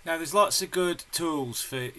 Now, there's lots of good tools for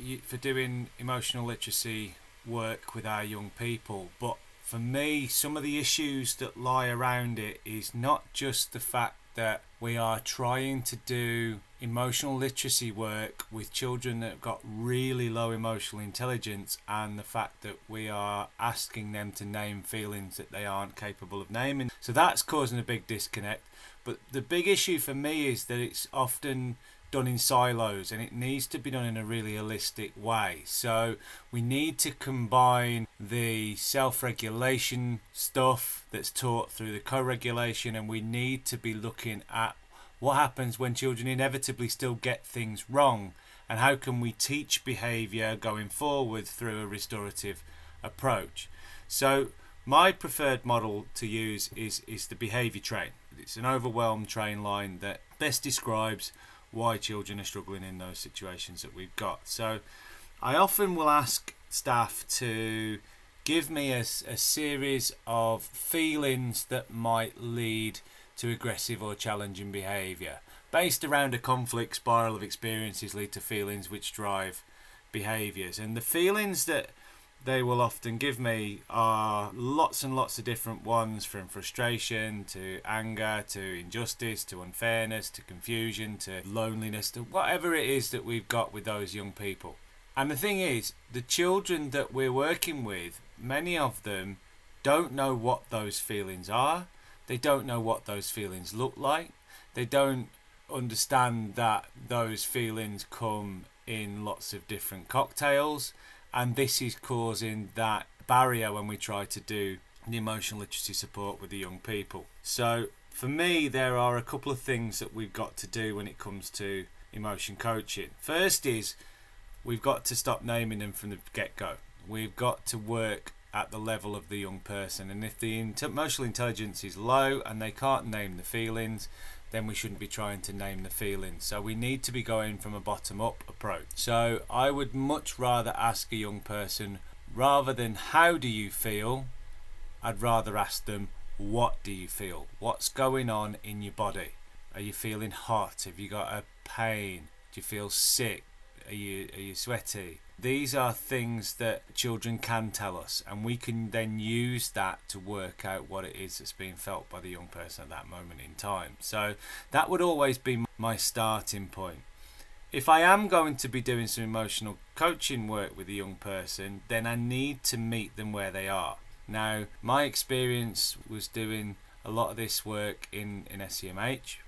doing emotional literacy work with our young people, but for me, some of the issues that lie around it is not just the fact that we are trying to do emotional literacy work with children that have got really low emotional intelligence, and the fact that we are asking them to name feelings that they aren't capable of naming. So that's causing a big disconnect. But the big issue for me is that it's often done in silos, and it needs to be done in a really holistic way. So we need to combine the self-regulation stuff that's taught through the co-regulation, and we need to be looking at what happens when children inevitably still get things wrong, and how can we teach behaviour going forward through a restorative approach. So my preferred model to use is the behaviour train. It's an overwhelmed train line that best describes why children are struggling in those situations that we've got. So I often will ask staff to give me a series of feelings that might lead to aggressive or challenging behaviour, based around a conflict spiral of experiences lead to feelings which drive behaviours. And the feelings that they will often give me are lots and lots of different ones, from frustration to anger to injustice to unfairness to confusion to loneliness to whatever it is that we've got with those young people. And the thing is, the children that we're working with, many of them don't know what those feelings are. They don't know what those feelings look like. They don't understand that those feelings come in lots of different cocktails. And this is causing that barrier when we try to do the emotional literacy support with the young people. So for me, there are a couple of things that we've got to do when it comes to emotion coaching. First is we've got to stop naming them from the get-go. We've got to work at the level of the young person. And if the emotional intelligence is low and they can't name the feelings, then we shouldn't be trying to name the feelings. So we need to be going from a bottom-up approach. So I would much rather ask a young person, rather than how do you feel, I'd rather ask them, what do you feel? What's going on in your body? Are you feeling hot? Have you got a pain? Do you feel sick? Are you sweaty? These are things that children can tell us, and we can then use that to work out what it is that's being felt by the young person at that moment in time. So that would always be my starting point. If I am going to be doing some emotional coaching work with a young person, then I need to meet them where they are. Now, my experience was doing a lot of this work in SEMH,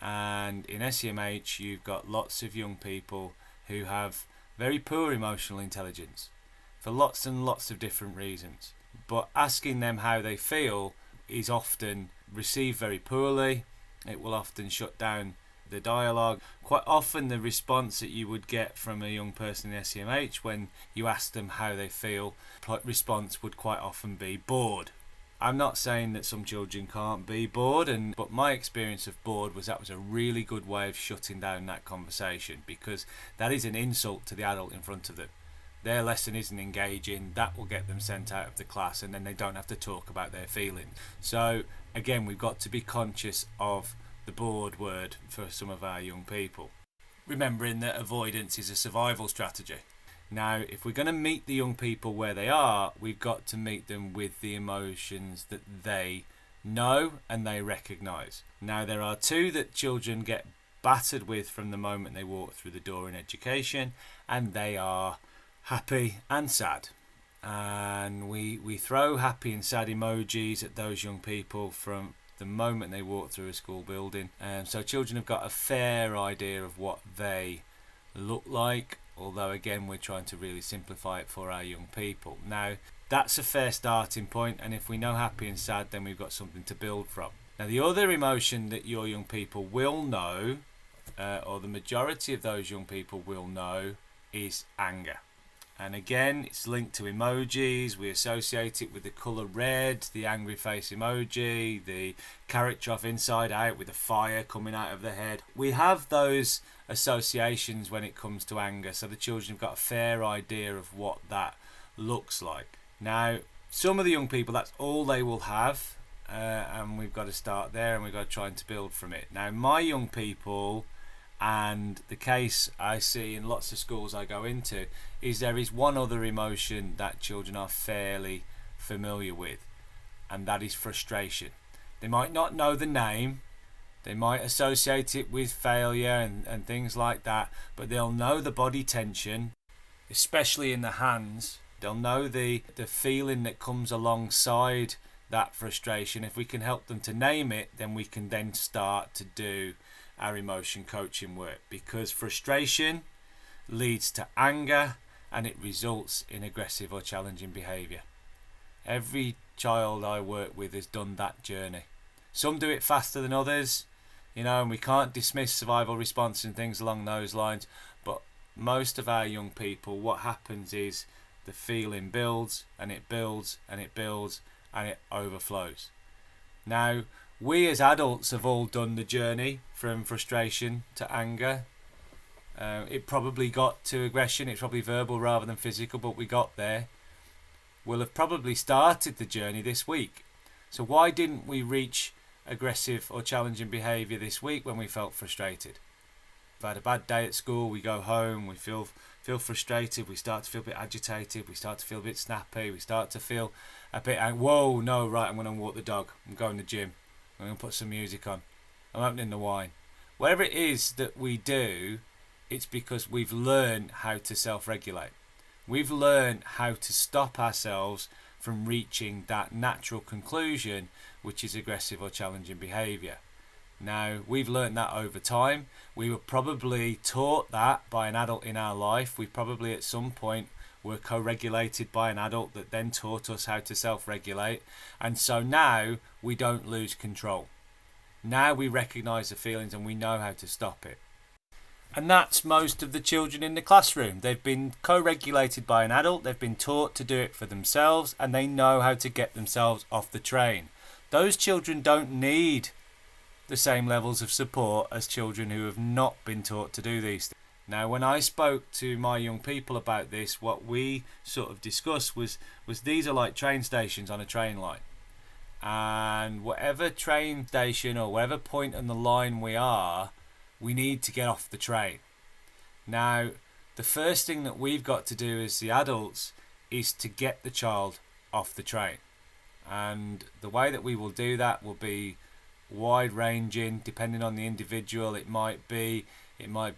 and in SEMH you've got lots of young people who have very poor emotional intelligence for lots and lots of different reasons. But asking them how they feel is often received very poorly. It will often shut down the dialogue. Quite often the response that you would get from a young person in SEMH when you ask them how they feel, response would quite often be bored. I'm not saying that some children can't be bored, but my experience of bored was that was a really good way of shutting down that conversation, because that is an insult to the adult in front of them. Their lesson isn't engaging, that will get them sent out of the class, and then they don't have to talk about their feelings. So again, we've got to be conscious of the bored word for some of our young people, remembering that avoidance is a survival strategy. Now, if we're going to meet the young people where they are, we've got to meet them with the emotions that they know and they recognise. Now, there are two that children get battered with from the moment they walk through the door in education, and they are happy and sad. And we throw happy and sad emojis at those young people from the moment they walk through a school building. So children have got a fair idea of what they look like, although again we're trying to really simplify it for our young people. Now, that's a fair starting point, and if we know happy and sad, then we've got something to build from. Now, the other emotion that your young people will know, or the majority of those young people will know, is anger. And again, it's linked to emojis. We associate it with the colour red, the angry face emoji, the character off Inside Out with the fire coming out of the head. We have those associations when it comes to anger, so the children have got a fair idea of what that looks like. Now, some of the young people, that's all they will have, and we've got to start there, and we've got to try to build from it. Now, my young people And the case I see in lots of schools I go into is there is one other emotion that children are fairly familiar with, and that is frustration. They might not know the name, they might associate it with failure and things like that, but they'll know the body tension, especially in the hands. They'll know the feeling that comes alongside that frustration. If we can help them to name it, then we can then start to do our emotion coaching work, because frustration leads to anger and it results in aggressive or challenging behaviour. Every child I work with has done that journey. Some do it faster than others, and we can't dismiss survival response and things along those lines, but most of our young people, what happens is the feeling builds and it builds and it builds and it overflows. Now, we as adults have all done the journey from frustration to anger. It probably got to aggression. It's probably verbal rather than physical, but we got there. We'll have probably started the journey this week. So why didn't we reach aggressive or challenging behaviour this week when we felt frustrated? If I had a bad day at school, we go home, we feel frustrated, we start to feel a bit agitated, we start to feel a bit snappy, we start to feel a bit, whoa, no, right, I'm going to walk the dog, I'm going to the gym, I'm going to put some music on, I'm opening the wine. Whatever it is that we do, it's because we've learned how to self-regulate. We've learned how to stop ourselves from reaching that natural conclusion, which is aggressive or challenging behaviour. Now, we've learned that over time. We were probably taught that by an adult in our life. We probably at some point were co-regulated by an adult that then taught us how to self-regulate. And so now we don't lose control. Now we recognise the feelings and we know how to stop it. And that's most of the children in the classroom. They've been co-regulated by an adult, they've been taught to do it for themselves, and they know how to get themselves off the train. Those children don't need the same levels of support as children who have not been taught to do these things. Now, when I spoke to my young people about this, what we sort of discussed was these are like train stations on a train line. And whatever train station or whatever point on the line we are, we need to get off the train. Now, the first thing that we've got to do as the adults is to get the child off the train. And the way that we will do that will be wide ranging depending on the individual. It might be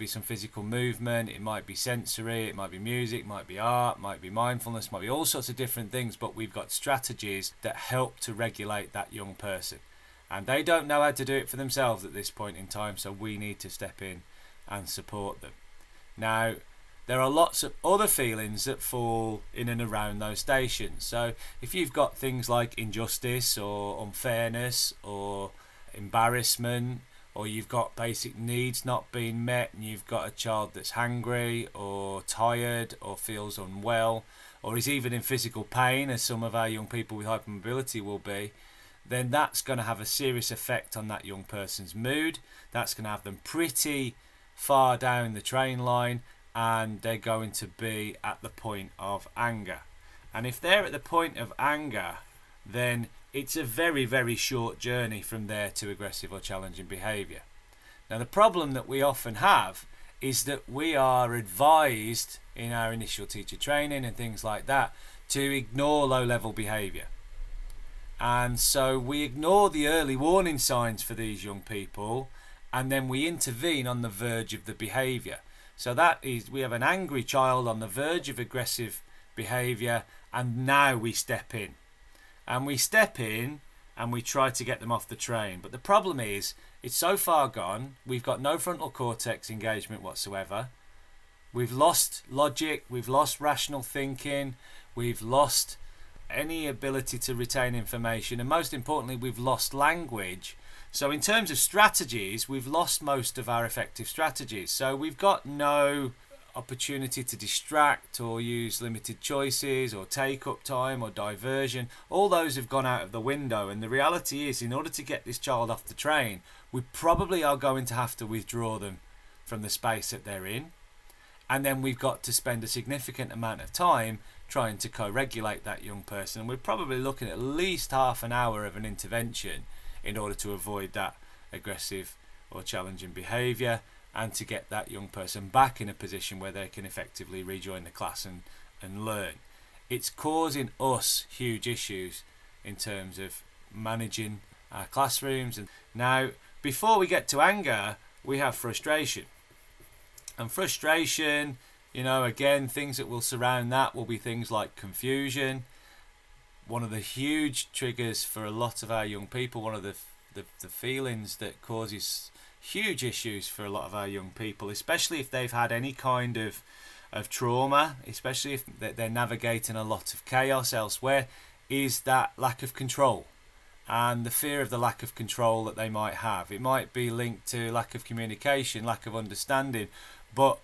some physical movement, it might be sensory, it might be music, it might be art, it might be mindfulness, it might be all sorts of different things, but we've got strategies that help to regulate that young person. And they don't know how to do it for themselves at this point in time, so we need to step in and support them. Now, there are lots of other feelings that fall in and around those stations. So if you've got things like injustice or unfairness or embarrassment, or you've got basic needs not being met and you've got a child that's hungry or tired or feels unwell or is even in physical pain, as some of our young people with hypermobility will be, then that's going to have a serious effect on that young person's mood. That's going to have them pretty far down the train line, and they're going to be at the point of anger. And if they're at the point of anger, then it's a very, very short journey from there to aggressive or challenging behaviour. Now, the problem that we often have is that we are advised in our initial teacher training and things like that to ignore low-level behaviour. And so we ignore the early warning signs for these young people, and then we intervene on the verge of the behaviour. So that is, we have an angry child on the verge of aggressive behaviour, and now we step in. And we step in and we try to get them off the train. But the problem is, it's so far gone, we've got no frontal cortex engagement whatsoever. We've lost logic, we've lost rational thinking, we've lost any ability to retain information, and most importantly, we've lost language. So in terms of strategies, we've lost most of our effective strategies. So we've got no opportunity to distract or use limited choices or take up time or diversion. All those have gone out of the window, and the reality is, in order to get this child off the train, we probably are going to have to withdraw them from the space that they're in, and then we've got to spend a significant amount of time trying to co-regulate that young person. We're probably looking at least half an hour of an intervention in order to avoid that aggressive or challenging behaviour, and to get that young person back in a position where they can effectively rejoin the class and learn. It's causing us huge issues in terms of managing our classrooms. And now, before we get to anger, we have frustration. And frustration, again, things that will surround that will be things like confusion. One of the huge triggers for a lot of our young people, one of the feelings that causes huge issues for a lot of our young people, especially if they've had any kind of trauma, especially if they're navigating a lot of chaos elsewhere, is that lack of control and the fear of the lack of control that they might have. It might be linked to lack of communication, lack of understanding, but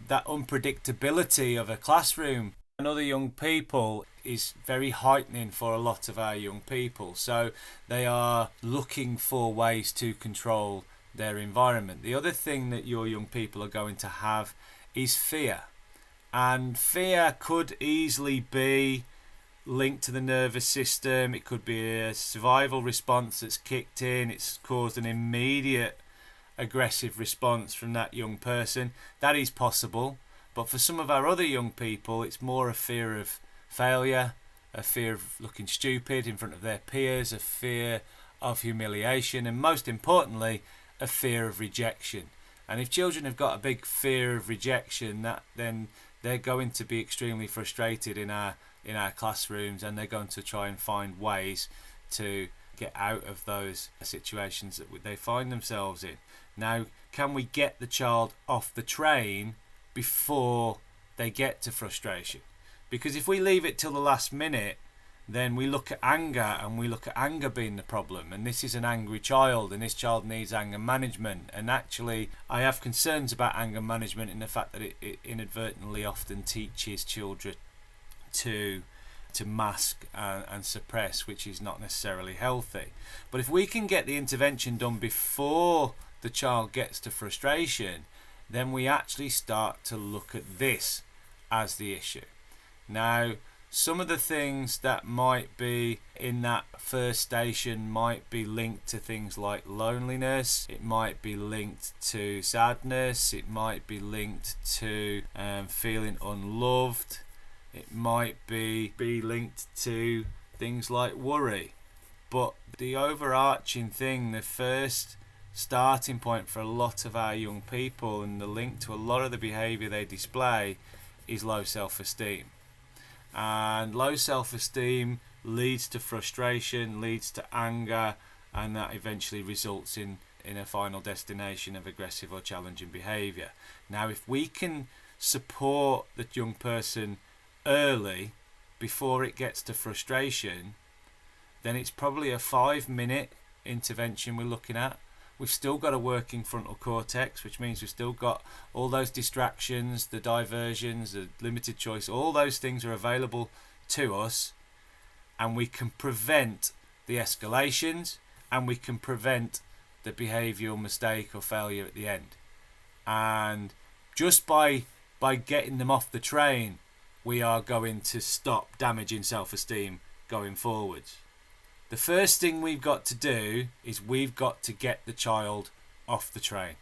that unpredictability of a classroom and other young people is very heightening for a lot of our young people. So they are looking for ways to control their environment. The other thing that your young people are going to have is fear. And fear could easily be linked to the nervous system. It could be a survival response that's kicked in. It's caused an immediate aggressive response from that young person. That is possible. But for some of our other young people, it's more a fear of failure, a fear of looking stupid in front of their peers, a fear of humiliation, and most importantly, a fear of rejection. And if children have got a big fear of rejection, then they're going to be extremely frustrated in our classrooms, and they're going to try and find ways to get out of those situations that they find themselves in. Now, can we get the child off the train before they get to frustration? Because if we leave it till the last minute, then we look at anger, and we look at anger being the problem, and this is an angry child, and this child needs anger management. And actually, I have concerns about anger management in the fact that it inadvertently often teaches children to mask and suppress, which is not necessarily healthy. But if we can get the intervention done before the child gets to frustration, then we actually start to look at this as the issue. Now, some of the things that might be in that first station might be linked to things like loneliness. It might be linked to sadness. It might be linked to feeling unloved. It might be linked to things like worry. But the overarching thing, the first starting point for a lot of our young people, and the link to a lot of the behaviour they display, is low self-esteem. And low self-esteem leads to frustration, leads to anger, and that eventually results in a final destination of aggressive or challenging behaviour. Now, if we can support the young person early, before it gets to frustration, then it's probably a 5-minute intervention we're looking at. We've still got a working frontal cortex, which means we've still got all those distractions, the diversions, the limited choice, all those things are available to us, and we can prevent the escalations, and we can prevent the behavioural mistake or failure at the end. And just by getting them off the train, we are going to stop damaging self-esteem going forwards. The first thing we've got to do is we've got to get the child off the train.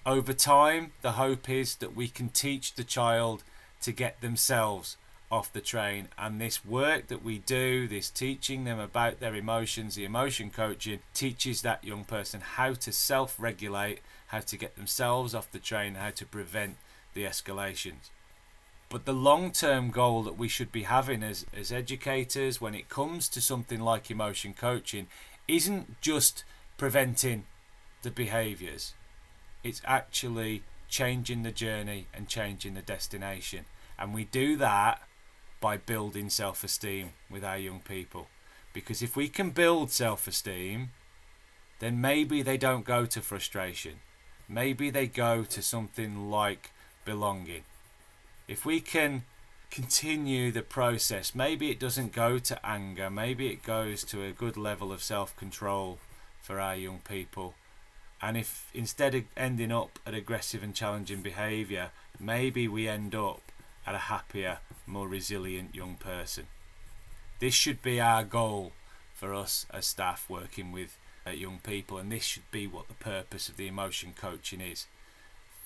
Over time, the hope is that we can teach the child to get themselves off the train. And this work that we do, this teaching them about their emotions, the emotion coaching, teaches that young person how to self-regulate, how to get themselves off the train, how to prevent the escalations. But the long-term goal that we should be having as educators when it comes to something like emotion coaching isn't just preventing the behaviours. It's actually changing the journey and changing the destination. And we do that by building self-esteem with our young people. Because if we can build self-esteem, then maybe they don't go to frustration. Maybe they go to something like belonging. If we can continue the process, maybe it doesn't go to anger, maybe it goes to a good level of self-control for our young people. And if instead of ending up at aggressive and challenging behaviour, maybe we end up at a happier, more resilient young person. This should be our goal for us as staff working with young people, and this should be what the purpose of the emotion coaching is.